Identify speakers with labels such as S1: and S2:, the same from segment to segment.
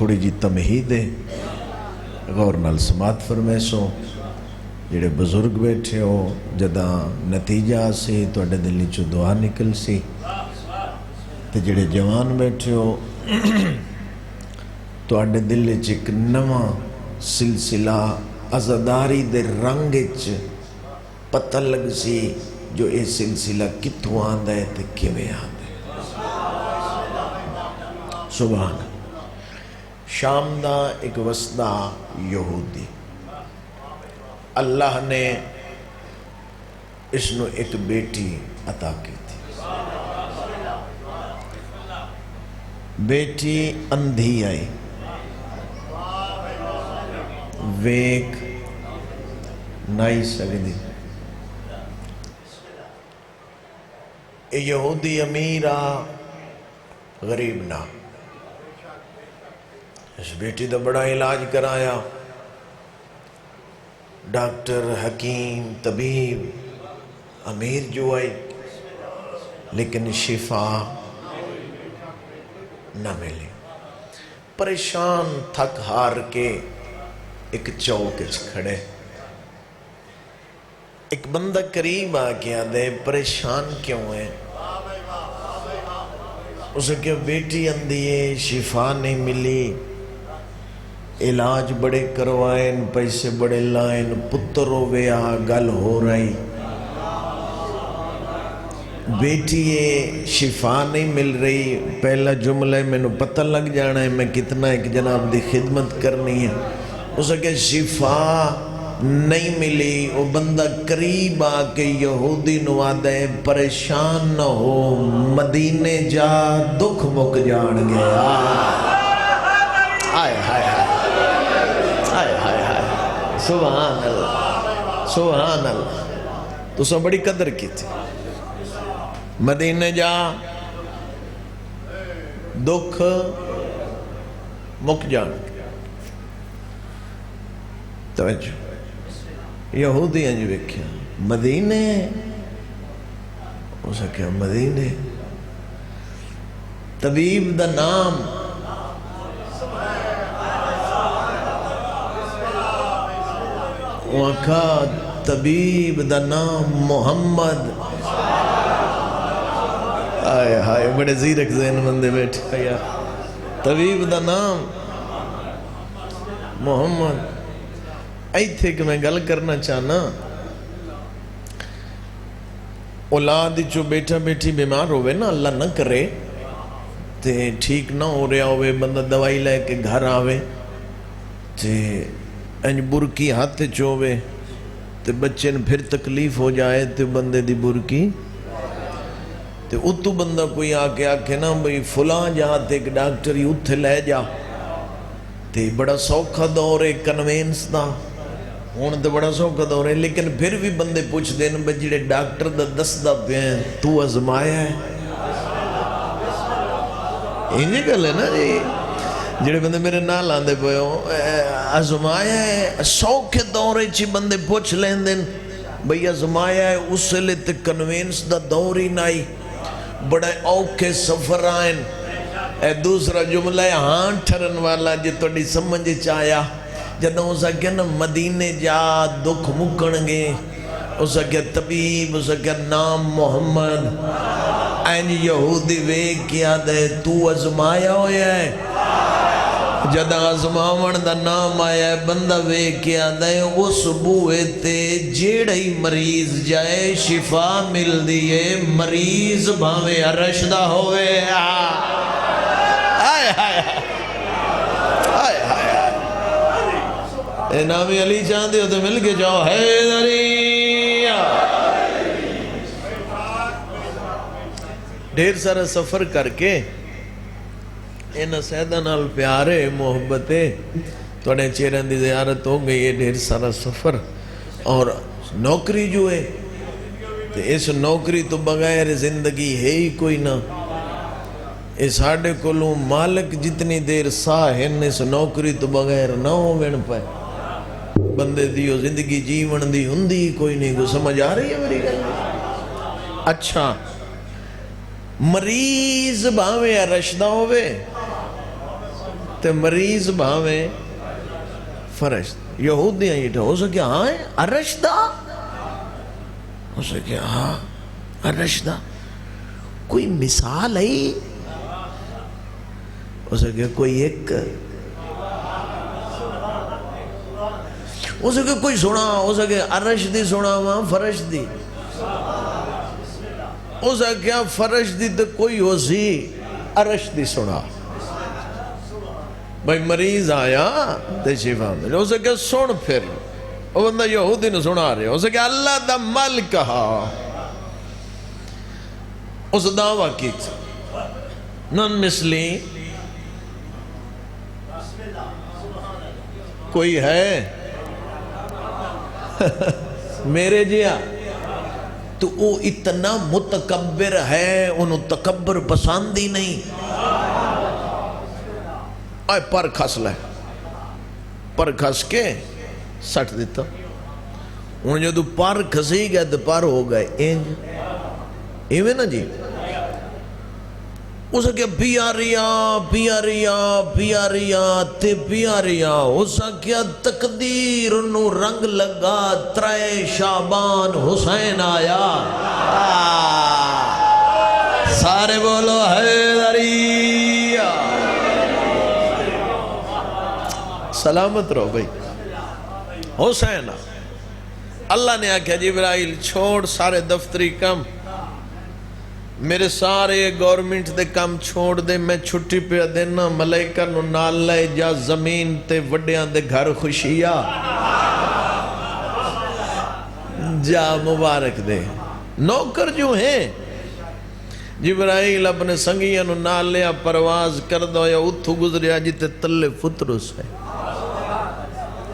S1: تھوڑی جی تمہید ہے، غور نال سماعت فرمیسو۔ جڑے بزرگ بیٹھے ہو جدہ نتیجہ سی توڑے دلی چو دعا نکل سی، تے جڑے جوان بیٹھے ہو توڑے دلی چک نواں سلسلہ عزاداری دے رنگچ پتہ لگ سی جو اے سلسلہ کتوں آندہ ہے تے کیویں آندہ ہے۔ سبحان شام دا ایک وسطہ یہودی، اللہ نے اس نو ایک بیٹی عطا کی تھی۔ بیٹی اندھی آئی، ویک نائی سکدی۔ اے یہودی امیرہ غریب نہ، اس بیٹی دا بڑا علاج کرایا، ڈاکٹر، حکیم، طبیب، امیر جو آئی، لیکن شفا نہ ملی۔ پریشان تھک ہار کے ایک چوک کھڑے، ایک بندہ قریب آ گیا دے پریشان کیوں ہے؟ اسے کہ بیٹی اندھی ہے، شفا نہیں ملی، علاج بڑے کروائیں، پیسے بڑے لائیں، پتر ہوئے گل ہو رہی، بیٹی ہے شفا نہیں مل رہی۔ پہلا جملہ میں نے پتہ لگ جانا ہے میں کتنا ایک جناب دی خدمت کرنی ہے۔ اسے کہ شفا نہیں ملی، وہ بندہ قریب آ کے یہودی نوادہ ہے پریشان نہ ہو، مدینے جا دکھ مک جان گیا۔ آئے ہائے ہائے آئے ہائے ہائے، سبحان اللہ سبحان اللہ۔ تو سب بڑی قدر کی تھی، مدینے جا دکھ مک جان۔ توجہ یہودی انج ویکھیا مدینے، اسے کیا مدینے، طبیب دا نام وکا، طبیب دا نام محمد۔ آئے ہائے بڑے زیرک ذہن بندے بیٹھے یا طبیب دا نام محمد۔ ایتھے کہ میں گل کرنا چاہنا، اولاد جو بیٹا بیٹی بیمار ہوئے نا، اللہ نہ کرے تے ٹھیک نہ ہو رہا ہوئے، بندہ دوائی لے کے گھر آوے تے انج برکی ہاتھ چووے تے بچے نے پھر تکلیف ہو جائے تے بندے دی برکی تے اتو بندہ کوئی آکے آکے نا بھئی فلاں جہاں تے ایک ڈاکٹر ہی اتھے لے جا تے بڑا سوکھا دور ہے کنوینس دا، ہون تے بڑا سوکھا دور ہے، لیکن پھر بھی بندے پوچھ دین بجڑے ڈاکٹر دا دس دا پین تو ازمایا ہے۔ انجھے گل ہے نا جی، جڑے بندے میرے نال آندے پوئے ہو ازمایا ہے، سوکھے دورے چی بندے پوچھ لین دین بھئی ازمایا ہے، اس سے لیتے کنوینس دا دور ہی نائی، بڑے اوکے سفر آئین۔ اے دوسرا جملہ ہے ہاں ٹھرن والا جی توڑی سمجھ چاہیا، جدہ اسا کہ نا مدینے جا دکھ مکنگے، اسا کہ طبیب، اسا کہ نام محمد، این یہودی وے کیا دے تو ازمایا ہویا ہے، جدہ ازماون دا نام آیا ہے بندہ وے کیا دے اس بوئے تے جیڑی مریض جائے شفا مل دیئے، مریض بھاوے رشدہ ہوئے۔ آئے آئے آئے آئے اے نامی علی چاندے ہو تو مل کے جاؤ حیدریہ۔ ڈھیر سارا سفر کر کے اینا سیدہ نال پیارے محبتے توڑے چیرن دی زیارت ہو گئی ہے، ڈھیر سارا سفر اور نوکری جو ہے اس نوکری تو بغیر زندگی ہے ہی کوئی نہ، اس ہاڑے کولوں مالک جتنی دیر ساہن اس نوکری تو بغیر نہ ہو بین پائے، بندے دیو زندگی جیون دی ہندی کوئی نہیں، کو سمجھ آ رہی ہے میری گل؟ اچھا مریض باوے رشدہ ہوئے تے مریض بھاویں فرشت یہودیاں یہ ہو سکے ہاں عرش دا ہو سکے ہاں عرش دا کوئی مثال ہے ہو سکے کوئی ایک ہو سکے کوئی سنا ہو سکے عرش دی سنا وہاں فرش دی ہو سکے فرش دی تو کوئی ہو سی عرش دی سنا بھائی مریض آیا تے شفا ملے ہو سکے سن پھر وہ بندہ یہودی نے سنا رہے ہو سکے اللہ دا مل کہا اس دعویٰ کی نن مثلی کوئی ہے میرے جیا تو وہ اتنا متکبر ہے انہوں تکبر پسند ہی نہیں آئے پر کھس لے پر کھس کے سٹ دیتا انہوں جو تو پر کھسی گئے تو پر ہو گئے ایویں نا جی اسے کیا پیاریا پیاریا پیاریا تے پیاریا اسے کیا تقدیر نو رنگ لگا ترے شعبان حسین آیا سارے بولو حیدریہ سلامت رہو بھئی حسین اللہ نے آکھا جبرائیل چھوڑ سارے دفتری کم میرے سارے گورنمنٹ دے کام چھوڑ دے میں چھٹی پہ دینا ملائکہ نو نال لے جا زمین تے وڈیاں دے گھر خوشیا جا مبارک دے نوکر جو ہیں جبرائیل اپنے سنگیاں نو نال لیا پرواز کر دو یا اتھو گزریا جیتے تلے فطرس ہے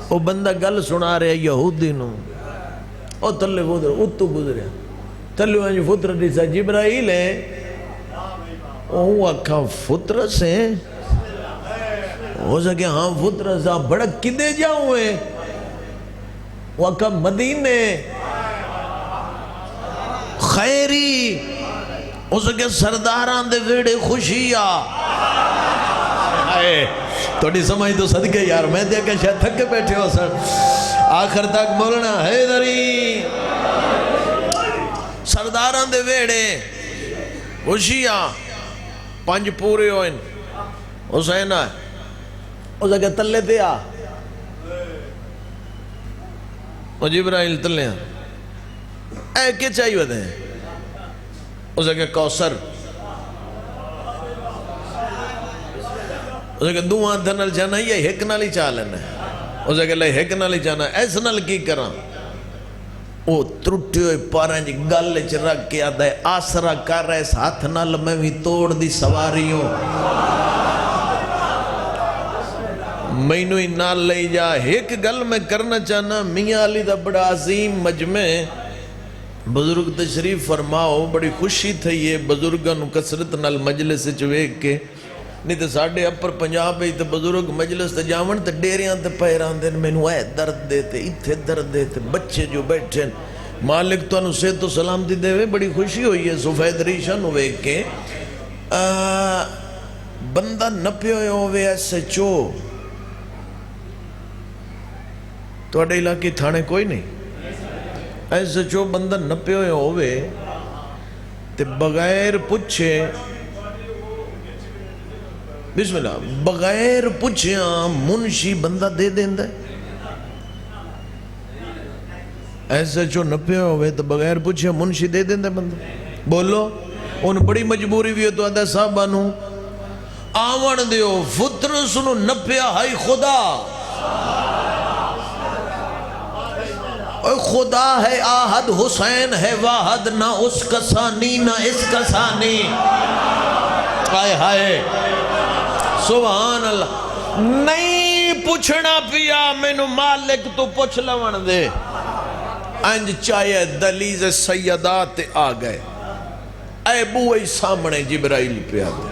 S1: وہ بندہ گل سنا رہے یہودی نو او تلے فطرس اتھو گزریا تلو انجو فطر دیسا جبرائیل ہے وہ اکھا فطرس ہیں ہو سکے ہاں فطرس آپ بڑا کدے جاؤں ہیں وہ اکھا مدینے خیری ہو سکے سرداران دے ویڑے خوشیا توڑی سمجھ تو صدقے یار میں دیکھا شاید تھک کے بیٹھے ہو سر آخر تک بولنا حیدری سرداران دے ویڑے خوشیا پانچ پورے ہوئن حسین آئے اس اگر تلے تے آ اور جبرائیل تلے آ اے کیا چاہیے ہوتے ہیں اس اگر کوثر اس اگر دو آدھا نل جانا یہ ہک نالی چاہ لینا اس اگر لئے ہک نالی جانا ایسا نل کی کران وہ ترٹی ہوئی پاریں جی گل چ رکھ کے آدھا ہے آسرا کر رہے اس ہاتھ نال میں بھی توڑ دی سواریوں میں نوی نال لئی جا ایک گل میں کرنا چاہنا میاں علی دا بڑا عظیم مجمع بزرگ تشریف فرماؤ بڑی خوشی تھی یہ بزرگاں کسرت نال مجلس چویک کے نہیں تو ساڑھے اپر پنجاب ہے تو بزرگ مجلس تے جاون تے ڈیریاں تے پیران دے میں نوائے درد دیتے اتھے درد دیتے بچے جو بیٹھیں مالک تو انہوں سے تو سلامتی دے ہوئے بڑی خوشی ہوئی ہے سفید ریشن ہوئے کہ بندہ نپے ہوئے ایسے چو تو اڈے علاقی تھانے کوئی نہیں ایسے چو بندہ نپے ہوئے تے بغیر پچھے بسم اللہ بغیر پچھیاں منشی بندہ دے دیں دے ایسے جو نپے ہوئے تو بغیر پچھیاں منشی دے دیں دے بندہ بولو ان بڑی مجبوری بھی ہے تو آدھا صاحب بانو آوان دیو فطر سنو نپیا ہائی خدا خدا ہے آہد حسین ہے واحد نہ اس کا ثانی نہ اس کا ثانی آئے ہائے سبحان اللہ نہیں پوچھنا پیا میں نو مالک تو پوچھ لون دے انج چاہے دلیز سیدات آ گئے اے بوئی سامنے جبرائیل پیا دے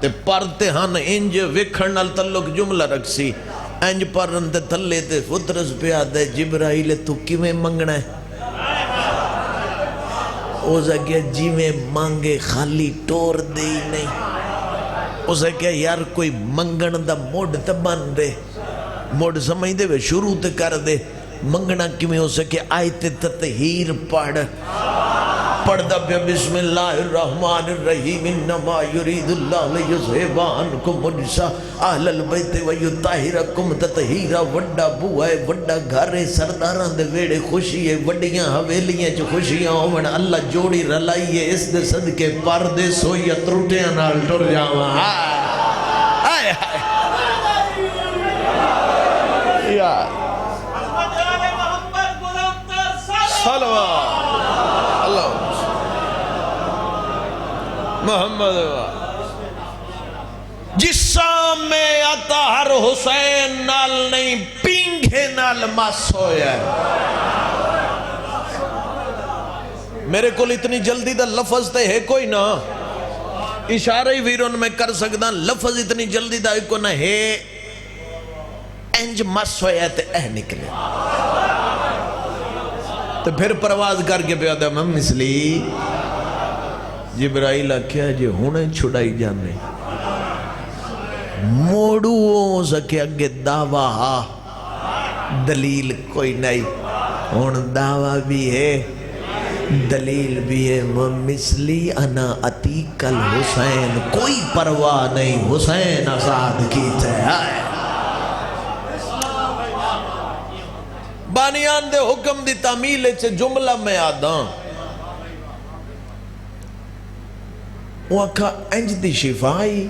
S1: تے پرتے ہن انج وکھن نال تعلق جملہ رکھسی انج پرن تے تھلے تے فطرس پیا دے جبرائیل تو کیویں منگنا ہے او زگے جی میں مانگے خالی ٹور دے ہی نہیں اسے کہا یار کوئی منگن دا موڈ تے بن دے، موڈ سمجھ دے وے شروع تے کر دے، منگنا کیوں ہو سکے آیت تطہیر پڑھ دا پہ بسم اللہ الرحمن الرحیم انما یرید اللہ لیذہب عنکم الرجس اہل البیت ویطہرکم تطہیرا۔ وڈا بوا ہے، وڈا گھر ہے، سرداراں دے ویڑے خوشی ہے، وڈیاں حویلیاں چ خوشیاں ہون، اللہ جوڑی رلائی ہے، اس دے صدقے پردے سوئی ترٹیاں نال ٹر جاواں۔ ہائے ہائے یا صلوات اللہ محمد جسام میں اطہر حسین نال نہیں پینگھے نال مس ہویا ہے۔ میرے کول اتنی جلدی دا لفظ تے ہے کوئی نہ، اشارہ ہی ویرون میں کر سکتا، لفظ اتنی جلدی دا ایک نہ ہے، انج مس ہویا تے نکلے تو پھر پرواز کر کے پیادا میں مثلی جبرائیل کیا جی ہونے چھڑائی جانے موڑو سکے اگے دعویٰ دلیل کوئی نہیں، ہون دعویٰ بھی ہے دلیل بھی ہے، مثلی انا عتیق الحسین، کوئی پرواہ نہیں، حسین آزاد کی تھے۔ بانیان دے حکم دی تعمیل چھے جملہ میں آدھاں وہ کہا انج دی شفائی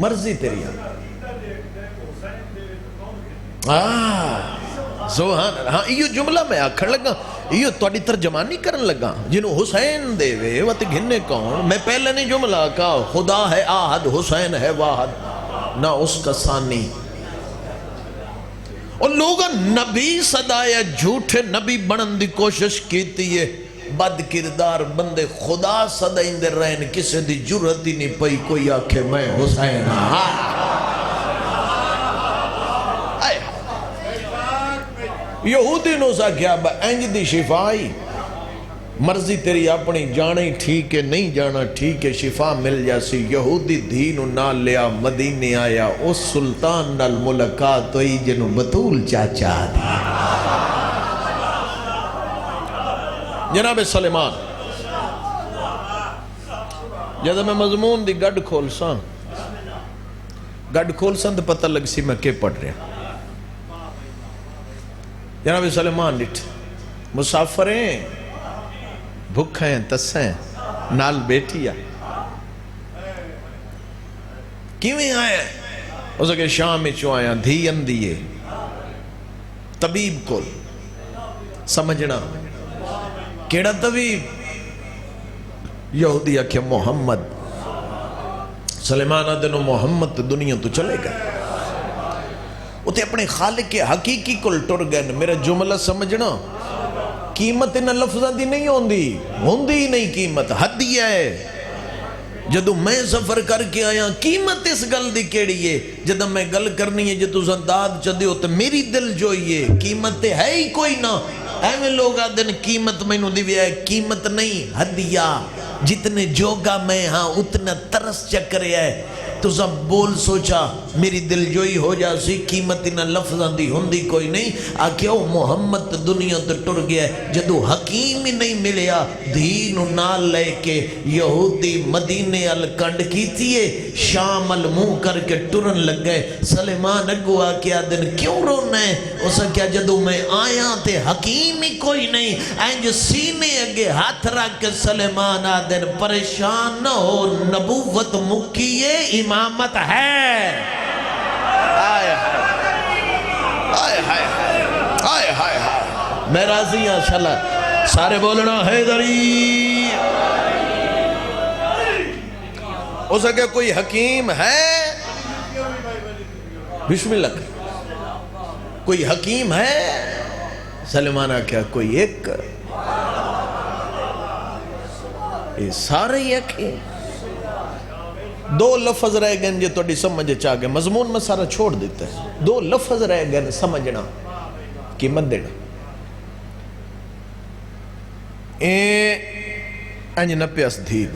S1: مرضی تیری سبحان ہاں یہ جملہ میں آکھڑ لگا، یہ توڑی ترجمانی کرن لگا جنہوں حسین دے وے وقت گھننے کون، میں پہلے نہیں جملہ کہا خدا ہے آہد حسین ہے واحد نہ اس کا ثانی، اور لوگاں نبی صدایا جھوٹے نبی بنن دی کوشش کیتی ہے، بد کردار بندے خدا صدائیں دے رہن کسے دی جرت ہی نہیں پئی کوئی آکھے میں حسین ہاں۔ یہودی نو سا کیا با انج دی شفائی مرضی تیری اپنی جانے ٹھیک ہے نہیں جانا ٹھیک ہے شفا مل جاسی، یہودی دینو نال لیا مدینے آیا اس سلطان نال ملاقات ہوئی جنو بطول چاچا دی۔ جناب سلیمان جب میں مضمون دی گڑ کھول ساں تو پتہ لگ سی میں کے پڑھ رہا۔ جناب سلیمان لٹ مسافریں بھکھیں تسیں نال بیٹھیا کیویں آیا اس کے شام چو آیا دھی اندیے طبیب کو سمجھنا کیڑا طبیب یہودی آکھیا محمد سلیمان آدھنو محمد دنیا تو چلے گا وہ تے اپنے خالق کے حقیقی کل ٹر گئے۔ میرا جملہ سمجھنا قیمت انہا لفظہ دی نہیں ہوندی نہیں قیمت حدیہ ہے۔ جدو میں سفر کر کے آیا قیمت اس گل دی کیڑی ہے، جدو میں گل کرنی ہے جدو زنداد چدے ہو تو میری دل جوئیے قیمت ہے ہی کوئی نہ۔ ایمیں لوگ آدھن قیمت میں نو دی ہے، قیمت نہیں حدیہ، جتنے جوگا میں ہاں اتنا ترس چکرے ہے۔ تو سب بول سوچا میری دل جوئی ہو جاسی قیمت انہا لفظاں دی ہوندی کوئی نہیں۔ آکھیا محمد دنیا تو ٹر گیا جدو حکیم ہی نہیں ملیا دین نال لے کے یہودی مدینے الکنڈ کی تھیے شام المو کر کے ٹرن لگ گئے۔ سلیمان اگو آکیا دن کیوں رونا ہے؟ اسا کیا جدو میں آیا تے حکیم ہی کوئی نہیں۔ اینج سینے اگے ہاتھ رکھ کے سلیمان آدن پریشان نہ ہو نبوت مکیے امامت ہے۔ آئے ہائے آئے ہائے میں راضی ہوں شاءاللہ سارے بولنا حیدری۔ ہو سکے کوئی حکیم ہے بسم اللہ کوئی حکیم ہے؟ سلیمانہ کیا کوئی ایک یہ سارے ہی حکیم دو لفظ رہ گئے جو توڑی سمجھے چاہ گئے مضمون میں سارا چھوڑ دیتا ہے دو لفظ رہ گئے سمجھنا قیمت دینا انج نپیس دھی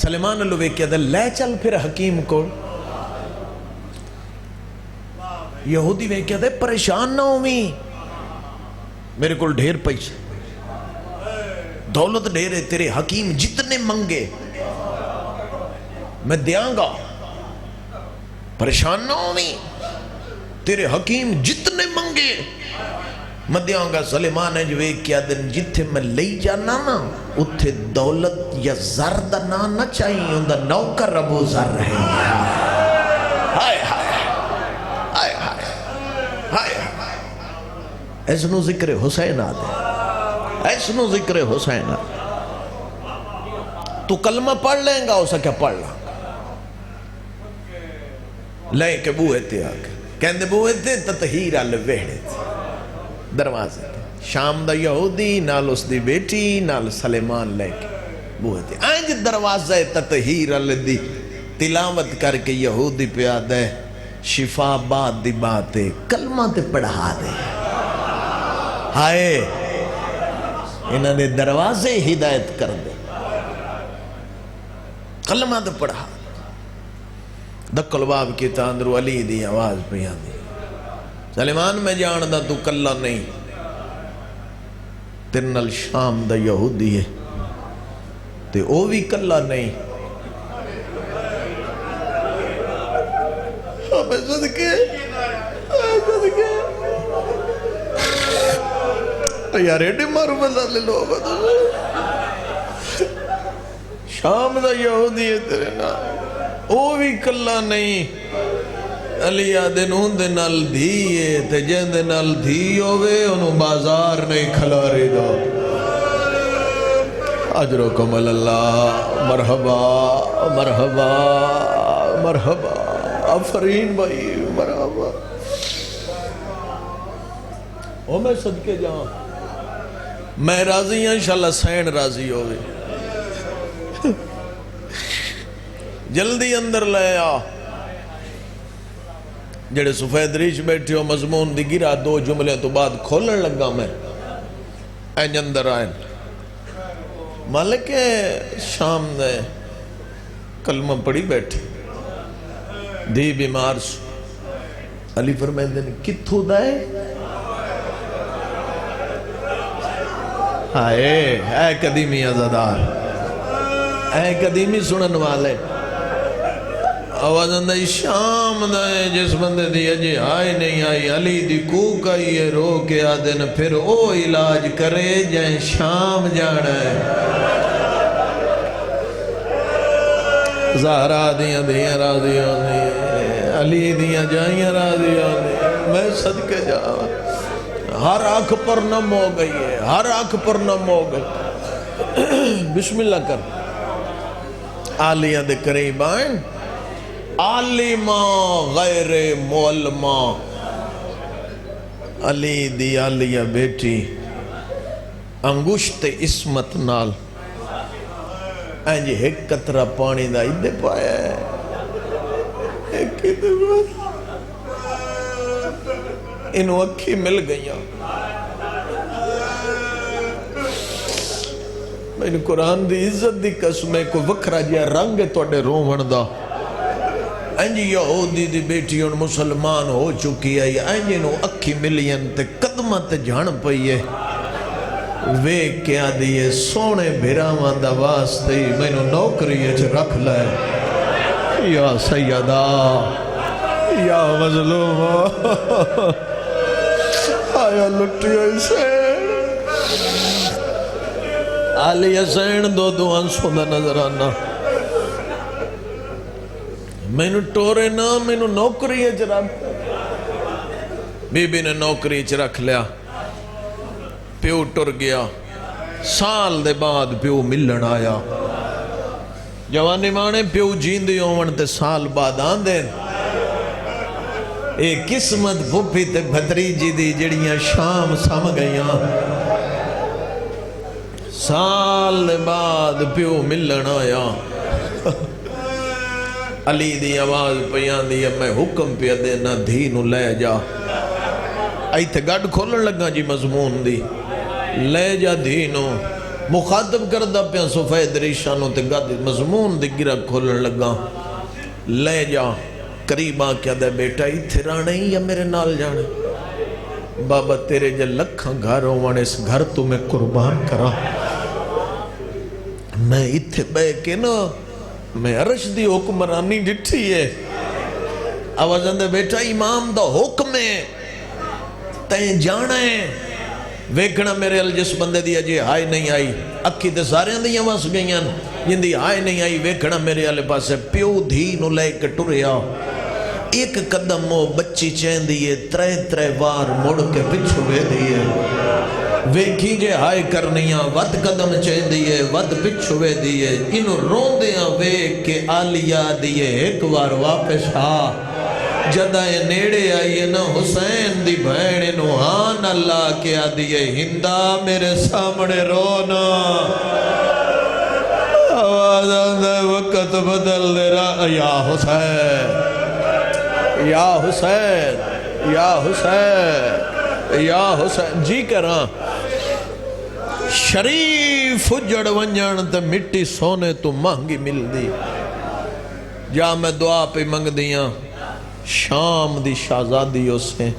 S1: سلیمان اللہ ویکیا دے لے چل پھر حکیم کو. یہودی ویکیا دے پریشان نہ ہوئی، میرے کو ڈھیر پیسے دولت ڈھیر ہے، تیرے حکیم جتنے منگے میں دیاں گا، پریشان نہ ہوئی، تیرے حکیم جتنے منگے میں دیاں گا. سلیمان ہے جو ایک کیا دن جتھے میں لئی جانا نا اتھے دولت یا زرد نہ چاہیے، اندھا نوکر ابو زر رہے ہیں. ہائے ہائے ہائے ہائے ہائے ہائے. ایسنو ذکر حسین آدھے، ایسنو ذکر حسین آدھے. تو کلمہ پڑھ لیں گا اسا کیا پڑھ لیں لیں کہ بوئے تھے آگے کہندے بوئے تھے تطہیر آلے ویڑے تھے دروازے تھے. شام دا یہودی نال اس دی بیٹی نال سلیمان لے کے بوئے تھے. آئیں دروازہ تطہیر آلے دی تلاوت کر کے یہودی پہ آدھے شفا بات دی باتیں کلمہ تے پڑھا دے. ہائے انہوں نے دروازے ہدایت کر دے، کلمہ تے پڑھا. دکل باب کی تاندرو علی دی آواز پہ آدھی سلیمان میں جاندہ تو کلہ نہیں، ترنل شام دا یہودی ہے تے او بھی کلہ نہیں. ہمیں صدقے یار ایڈی مارو بندہ لے لو. شام دا یہودی ہے تیرے نام، او بھی کلہ نہیں. علی آدھے نون دے نال دھیئے تے جن دے نال دھی ہوئے انہوں بازار نہیں کھلاری دو. اجرکم اللہ، مرحبا مرحبا مرحبا آفرین بھائی مرحبا. او میں صدقے جاؤں، میں راضی ہیں انشاءاللہ سین راضی ہوئے. جلدی اندر لے آ. جڑے سفید ریش بیٹھے ہو مضمون دی گرا 2 جملے تو بعد کھولن لگا میں این اندر آئین. مالک شام نے کلمہ پڑھی بیٹھے دی بیمار سو. علی فرمائے دن کتھو دائے اے قدیمی عزادار، اے قدیمی سنن والے. آواز اندائی شام دائے جس بندے دی اجے آئے نہیں آئی علی دی کوک آئیے رو کے آدن پھر او علاج کرے جائیں شام جانا ہے. زہرا دیاں دیاں راضی ہونے علی دیاں جائیں راضی ہونے. میں صدقے جاؤں ہر آنکھ پر نم ہو گئی ہے، ہر آنکھ پر نم ہو گئی. بسم اللہ کر. آلیہ دے قریب آئیں عالمہ غیر معلمہ. علی دی آلیہ بیٹی انگشت اسمت نال اینجی ایک قطرہ پانی دا ادھے پایا ہے، ایک ادھے پایا انہوں اکھی مل گئیاں. میں نے قرآن دی عزت دی قسمیں کو وکھرا جیا رنگ توڑے رومن دا. اینجی یہودی دی بیٹی ان مسلمان ہو چکی ہے، اینجی نو اکھی ملین تے قدمت جھان پئیے. وے کیا دیئے سونے بھیرامان دا واسطے میں نو نوکری اچھ رکھ لائے. یا سیدہ یا مظلوم آیا لٹی حسین علی حسین دو آنسوں دا نظر آنا. میں نو ٹورے نا میں نو نوکری اچھ رکھ. بی بی نے نوکری اچھ رکھ لیا. پیو ٹر گیا. سال دے بعد پیو ملن آیا. جوانی مانے پیو جیندی ہومن تے سال بعد آن دے. ایک قسمت بھوپی تے بھدریجی دی جڑیاں شام سم گئیاں. سال دے بعد پیو ملن آیا. علی دی آواز پیان دی میں حکم پہ دینا دھینو لے جا. آئی تھے گاڑ کھولن لگا جی مضمون دی لے جا دھینو. مخاطب کردہ پیا سفید ریشانوں تے گد مضمون دی گرہ کھولن لگا لے جا قریب آ کیا دے بیٹا ایتھے رانے ہی یا میرے نال جانے بابا تیرے جے لکھاں گھر ہونے اس گھر تو میں قربان کرا میں ایتھے بے کے نا میں عرش دی حکمرانی ڈٹھی ہے آوازن دے بیٹا امام دا حکم ہے تین جانا ہے ویکھنا میرے ال جس بندے دی اجے ہائے نہیں آئی اکھی تے سارے اندیاں واس گئیاں جن دی ہائے نہیں آئی ویکھنا میرے ال پاسے پیو دھی نو لے کے ٹریا ایک قدم وہ بچی چین دیئے ترے وار مڑ کے پچھو بے دیئے ویکھی جے ہائے کرنیاں ود قدم چین دیئے ود پچھو بے دیئے انہوں رون دیاں ویک کے آلیا دیئے ایک وار واپس جدائے نیڑے آئیے نا حسین دی بھین نوحان اللہ کیا دیئے ہندہ میرے سامنے رونا آواز آندھے وقت بدل دے رہا یا حسین یا حسین یا حسین یا حسین جی کراں شریف جڑ ونجان تے مٹی سونے تو مہنگی مل دی جا میں دعا پہ منگ دیاں شام دی شہزادی اسے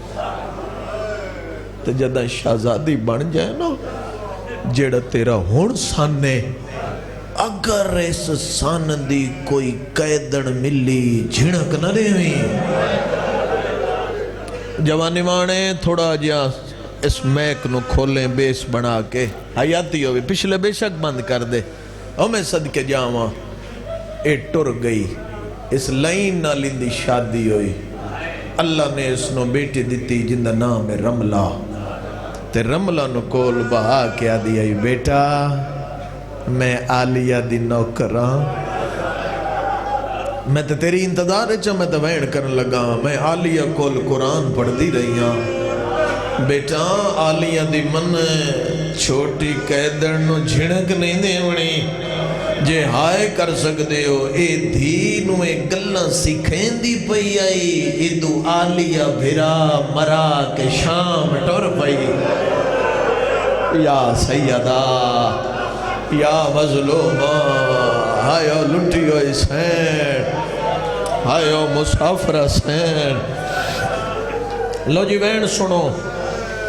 S1: تے جدہ شہزادی بن جائے نا جڑا تیرا ہون سانے اگر اس سان دی کوئی قیدن ملی جھنک نہ دے ہوئی جوانی مانے تھوڑا جیا اس میک نو کھولیں بیس بنا کے حیاتی ہوئی پچھلے بے شک بند کر دے او میں صدقے جاواں اے ٹر گئی اس لائن نہ لیندی شادی ہوئی اللہ نے اس نو بیٹی دیتی جندہ نام ہے رملہ تے رملہ نو کول بہا کیا دیا بیٹا میں آلیہ دی نوکران میں تے تیری انتظار ہے میں تے وین کرن لگا میں آلیہ کول قرآن پڑھ دی رہی ہوں بیٹا آلیہ دی من چھوٹی قیدر نو جھنک نہیں دے ونی جے ہائے کر سکتے ہو اے دھینو اے گلہ سکھیں دی پئی آئی ادو آلیہ بھرا مرا کے شام ٹور پئی یا سیدہ یا مظلومہ ہائیو لٹیو حسین ہائیو مسافر حسین لو جی وین سنو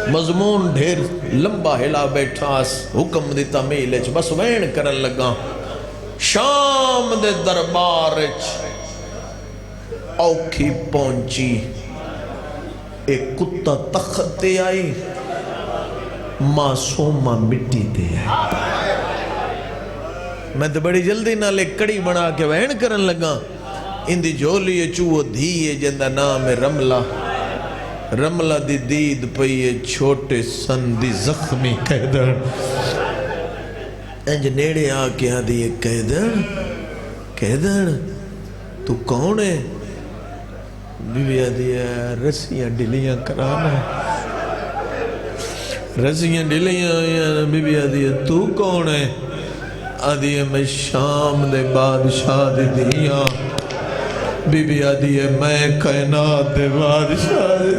S1: مضمون ڈھیر لمبا ہلا بیٹھا حکم دی تعمیل بس وین کرن لگا شام دے دربار اوکھی پہنچی ایک کتا تختے آئی معصومہ مٹی دے آئی میں تو بڑی جلدی نہ لے کڑی بنا کے وین کرن لگا ان دی جولی چوہ دھیئے جندہ نام رملہ رملہ دی دید پئیے چھوٹے سن دی زخمی قیدر انج نیڑے آ کے آ دیئے قیدر تو کون ہے بی بی آ دیئے رسیاں ڈلیاں کرانا رسیاں ڈلیاں بی بی آ دیئے تو کون ہے آدھیے میں شام دے بادشاہ دی دیاں بی بی آدھیے میں کائنات دے بادشاہ دی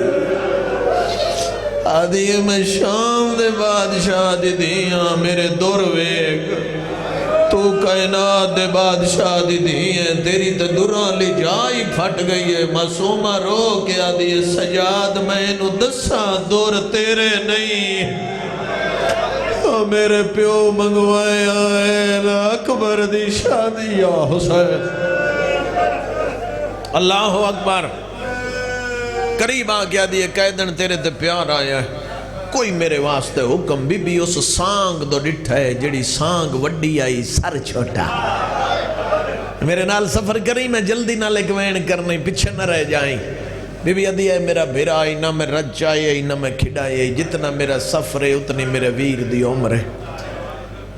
S1: آدھیے میں شام دے بادشاہ دی دیاں میرے دور ویگ تو کائنات دے بادشاہ دی دیاں تیری تے دوران لی جائی پھٹ گئی ہے معصومہ رو کے آدھیے سجاد میں نو دسا دور تیرے نہیں میرے پیو منگوائے آئے اکبر دی شادی یا حسین اللہ اکبر قریب آ گیا دیئے قیدن تیرے تے پیار آیا ہے کوئی میرے واسطے حکم بی بی اس سانگ دو ڈٹھا ہے جڑی سانگ وڈی آئی سر چھوٹا میرے نال سفر کری میں جلدی نہ لے وین کرنے پیچھے نہ رہ جائیں بی بی ادھی ہے میرا بھیرا آئی نہ میں رج آئی نہ میں کھڑا آئی جتنا میرا سفر ہے اتنی میرے ویر دی عمر ہے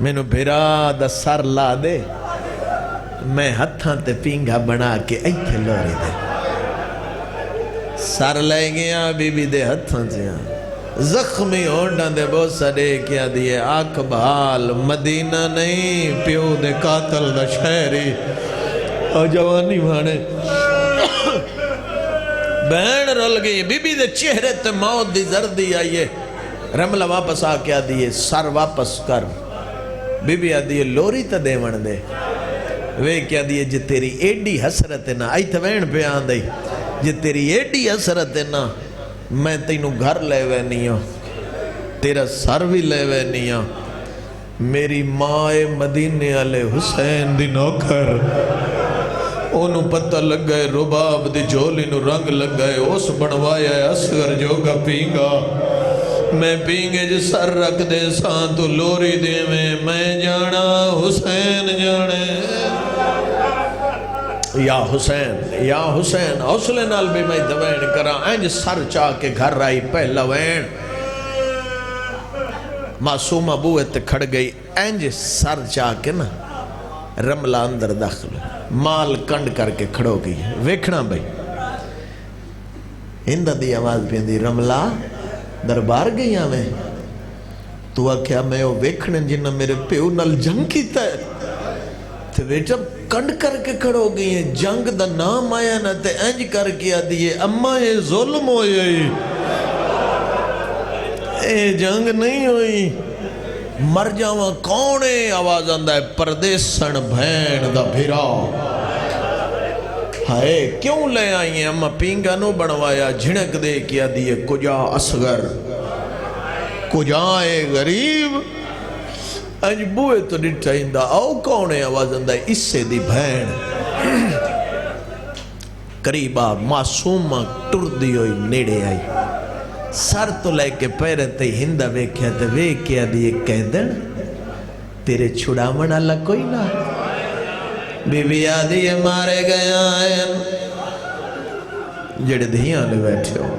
S1: میں نو بھیرا دا سر لا دے میں ہتھاں تے پینگا بنا کے ایتھے لوری دے سر لے گیا بی بی دے ہتھاں سے زخمی ہونڈاں دے بہت سڑے کیا دیئے آنکھ بھال مدینہ نہیں پیو دے قاتل دا شہری اور جوانی بھانے بہن رل گئی بی بی دے چہرے تے موت دی زردی آئیے رملہ واپس آ کیا دیئے سر واپس کر بی بی آدھی ہے لوری تا دے من دے وے کیا دیئے جے تیری ایڈی حسرت ہے نا آئی تا وین پہ آن دے جے تیری ایڈی حسرت ہے نا میں تینوں گھر لے وے نہیں ہوں تیرا سر بھی لے وے نہیں ہوں میری ماں مدینے علیہ حسین دی نوکر انہوں پتہ لگ گئے رباب دی جھولی نو رنگ لگ گئے اس بنوایا ہے اصغر جوگا پینگا میں پینگے جو سر رکھ دے سان تو لوری دے میں جانا حسین جانے یا حسین حوصلے نال بھی میں دوین کرا اینج سر چاہ کے گھر رائی پہلا وین معصومہ بوئے تے کھڑ گئی اینج سر چاہ کے نا رملہ اندر داخل مال کنڈ کر کے کھڑو گئی ویکھنا بھئی ہندہ دی آواز پیندی رملہ دربار گئی آمیں تو آکھیا میں وہ ویکھنے جنہ میرے پیو نل جنگ کیتا ہے تو بیٹا کنڈ کر کے کھڑو گئی ہیں جنگ دا نام آیا نا تے اینج کر کے دیئے اممہ یہ ظلم ہوئی اے جنگ نہیں ہوئی مر جاواں کونے آواز آندہ ہے پردیسن بھین دا بھیرا ہائے کیوں لے آئی ہیں اممہ پینگا نو بنوایا جھنک دے کیا دیئے کجا اصغر کجائے غریب انج بوئے تو ڈٹھا ہندہ آؤ کونے آواز آندہ ہے اس سے دی بھین قریبا معصومہ ٹر دی ہوئی نیڑے آئی سر تو لے کے پیرے تے ہندہ ویکھیا تے ویکھیا دیئے کہہ دن تیرے چھڑا من اللہ کوئی نہ بی بی آدھی مارے گیا ہے جڑے دھیاں لے بیٹھے ہو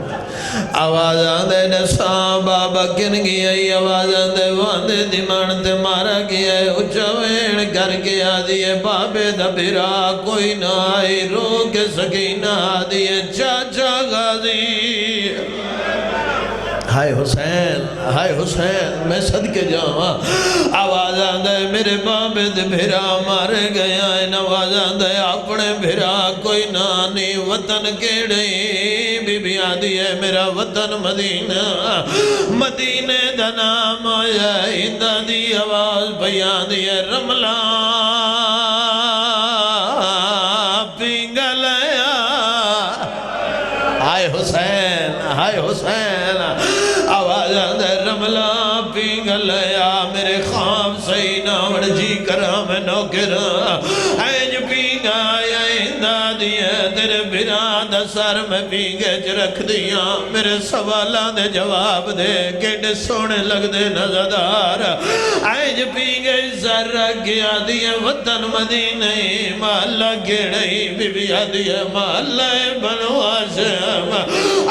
S1: آواز آندے نساں بابا کن گیا ہے آواز آندے واندے دیمان تے مارا گیا ہے اچھوین کر کے آدھی ہے بابے دبیرا کوئی نہ آئی رو کے سکینہ آدھی ہے چاچا غازی ہائے حسین میں صدقے جاواں آواز آندے میرے بابے دے بھیرا مارے گیا ہے نواز آندے اپنے بھیرا کوئی نانی وطن کیڑی بی بی آدھی ہے میرا وطن مدینے دا نام آیا ہندہ دی آواز بیان دی ہے رملہ پینگلیا ہائے حسین آواز آندے رملہ پینگلیا میرے خواب صحیح ناوڑ جی کرا میں نوکرا اینج پینگا یا ہندہ دیا تیرے براد سر میں پینگے چ رکھ دیا میرے سوالان دے جواب دے کیڑے سونے لگ دے نظردار اینج پینگے سر رکھ گیا دیا وطن مدینہ محلہ گیڑئی بی بی آدیا محلہ بنو آشم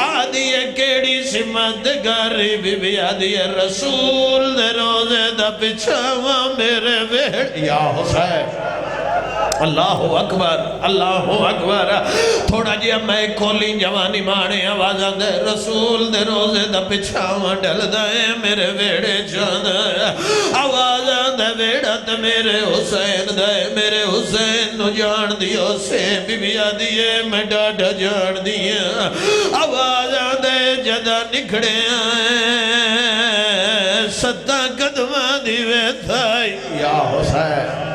S1: آدیا کیڑی سمت گاری بی بی آدیا رسول دے روزے دا پچھاوا میرے بیڑ یا حسین اللہ اکبر تھوڑا جی میں کھولی جوانی مانے آواز آدھے رسول دے روزے دا پچھاوا ڈل دائے میرے بیڑے چاند آواز آدھے بیڑت میرے حسین دائے میرے حسین نو جان دیو سے بی بی آدھیے میں ڈاڈا جان دیا آواز آدھے جدہ نکھڑے آئے ستہ قدمہ دیوے تھائی یا حسین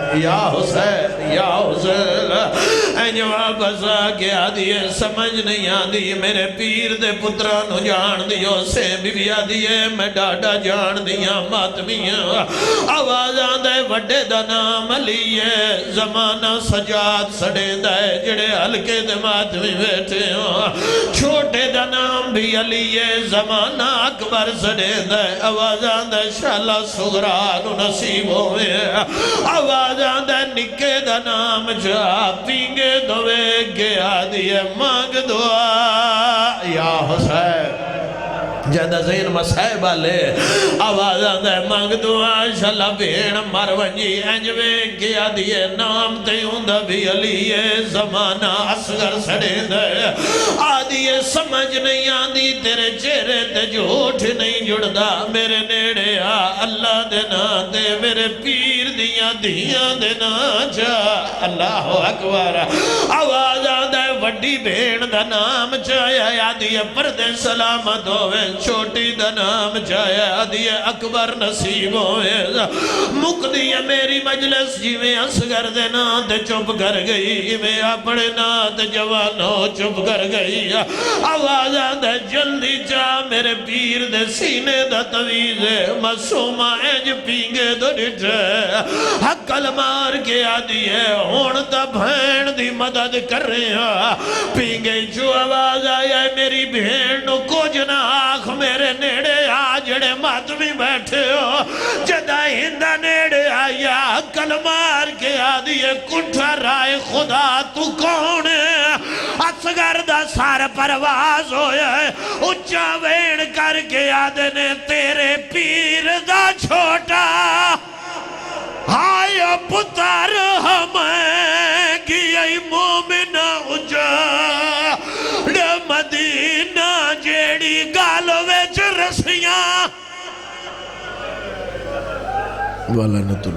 S1: اے جواب بسا کے آدھی ہے سمجھ نہیں آدھی میرے پیر دے پترانو جان دیو سے بی بی آدھی ہے میں ڈاڈا جان دیا ماتمیاں آواز آدھے وڈے دا نام علی ہے زمانہ سجاد سڑے دائے جڑے ہلکے دے ماتمی بیٹھے ہوں چھوٹے دا نام بھی علی ہے زمانہ اکبر سڑے دائے آواز آدھے شالہ سغرانو نصیب ہوئے آواز آدھے نکے دا نام جا پینگے دوے گیا دیئے مانگ دعا یا حسین جیدہ زین مسائبہ لے آواز آدھے مانگ دعا شلہ بھیڑ مرونجی انجوے گیا دیئے نام تیوندہ بھی علی زمانہ اصغر سڑے دے آدھیے سمجھ نہیں آدھی تیرے چہرے تے جھوٹ نہیں جڑدا میرے نیڑے آ اللہ دینا دے میرے پیر دیاں دیاں دینا جا اللہ اکبر آواز آدھے وڈی بھین دا نام چاہیا آدھی پردے سلامت ہوئے چھوٹی دا نام چاہیا آدھی اکبر نصیب ہوئے مقدی میری مجلس جی میں اصغر دے نات چپ کر گئی میں اپنے نات جوانوں چپ کر گئی آوازہ دے جلدی چاہ میرے پیر دے سینے دا تویز مسومہ اینج پینگے دو ڈٹھے حقل مار کے آدھی ہے ہون تا بھین دی مدد کر رہے ہیں پینگے جو آواز آیا ہے میری بھین نو کو جناخ میرے نیڑے آجڑے ماتمی بیٹھے ہو جدہ ہندہ نیڑے آیا حقل مار کے آدھی ہے کٹھا رائے خدا تو کون ہے اصغر دا سار پرواز ہویا ہے اچھا وین کر کے آدھے نے تیرے پیر دا چھوٹا ہائے پتر ہمیں گئی مومنہ اجا مدینہ جیڑی گالو ویچ رسیاں والا نتو